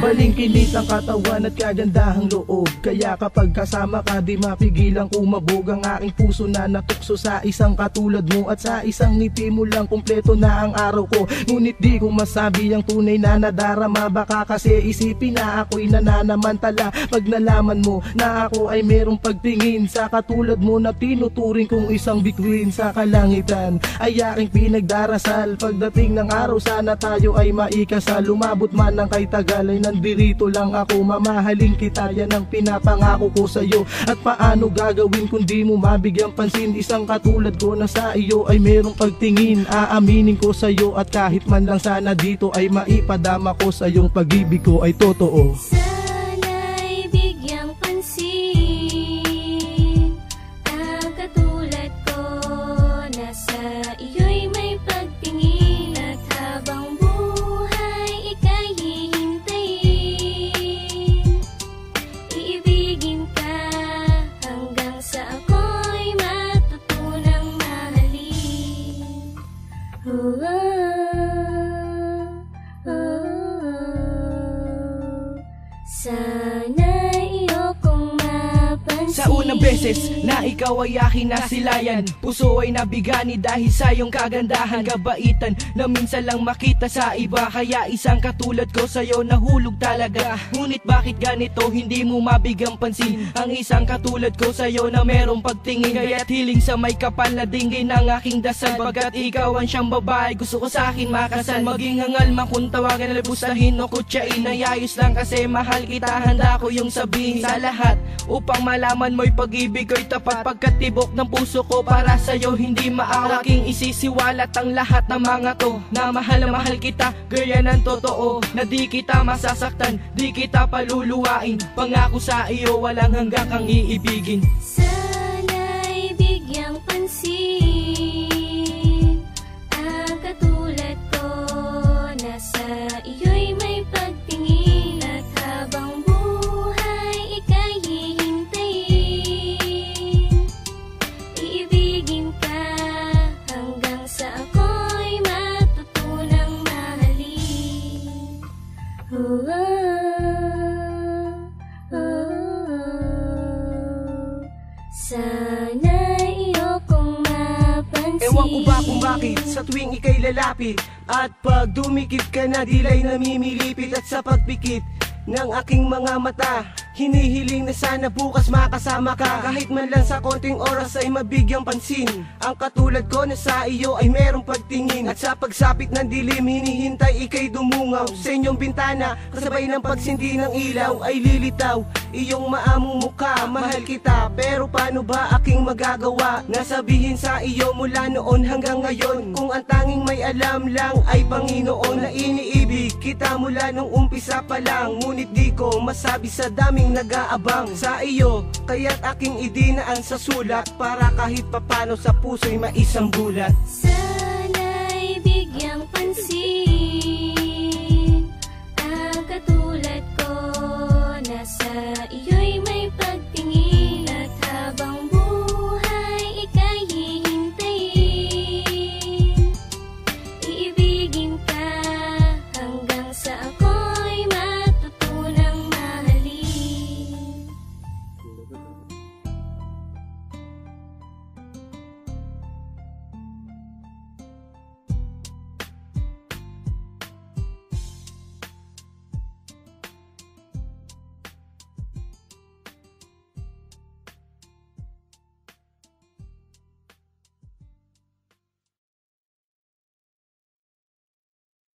Balingkinis ang katawan at kagandahang loob, kaya kapag kasama ka di mapigilang kumabog ang aking puso na natukso sa isang katulad mo. At sa isang ngiti mo lang kumpleto na ang araw ko. Ngunit di ko masabi ang tunay na nadarama, baka kasi isipin na ako'y nananamantala pag nalaman mo na ako ay merong pagtingin sa katulad mo na tinuturing kong isang bituin sa kalangitan. Ay aking pinagdarasal pagdating ng araw sana tayo ay maikasal. Lumabot man ng kay tagal ay nandirito lang ako, mamahalin kita yan ang pinapangako ko sa'yo. At paano gagawin kung di mo mabigyan pansin isang katulad ko na sa iyo ay merong pagtingin. Aaminin ko sa'yo at kahit man lang sana dito ay maipadama ko sa iyong pag-ibig ko ay totoo. Sana'y bigyang pansin ang katulad ko na sa iyo'y may pagtingin. At habang buhay ika'y hihintayin, iibigin ka hanggang sa ako'y matutunang mahalin. Sana iyo kong mapansin. Sa unang beses na ikaw ay aking nasilayan, puso ay nabigani dahil sa iyong kagandahan, kabaitan na minsan lang makita sa iba. Kaya isang katulad ko sa'yo nahulog talaga. Ngunit bakit ganito hindi mo mabigang pansin ang isang katulad ko sa'yo na merong pagtingin. Kaya't hiling sa may kapal na dinggin ang aking dasal, pagkat ikaw ang siyang babae gusto ko sa akin makasal. Maging angal man kung tawagan na libustahin o kutsain, ay ayos lang kasi mahal kita. Handa ko yung sabihin sa lahat upang malaman mo'y pag-ibig ko'y tapat, pagkat tibok ng puso ko para sa'yo hindi maawa. Aking isisiwalat ang lahat ng mga to na mahal na mahal kita, gaya ng totoo, na di kita masasaktan, di kita paluluwain. Pangako sa iyo walang hanggang kang iibigin. Sana'y bigyang pansin ang katulad ko na sa iyo'y may pagtingin. At habang buhay ika'y hihintayin, iibigin ka hanggang sa ako'y matutunang mahalin. Sana iyo kong mapansin. Ewan ko ba kung bakit sa tuwing ika'y lalapit at pag dumikit ka na dila'y namimilipit. At sa pagpikit ng aking mga mata, hinihiling na sana bukas makasama ka. Kahit man lang sa konting oras ay mabigyang pansin ang katulad ko na sa iyo ay merong pagtingin. At sa pagsapit ng dilim hinihintay ika'y dumungaw sa inyong bintana, kasabay ng pagsindi ng ilaw ay lilitaw iyong maamong mukha. Mahal kita pero paano ba aking magagawa na sabihin sa iyo mula noon hanggang ngayon, kung ang tanging may alam lang ay Panginoon na iniibig kita mula nung umpisa pa lang. Ngunit di ko masabi sa daming nag-aabang sa iyo, kaya't aking idinaan sa sulat para kahit papano sa puso'y maisang bulat. Sana'y bigyang pansin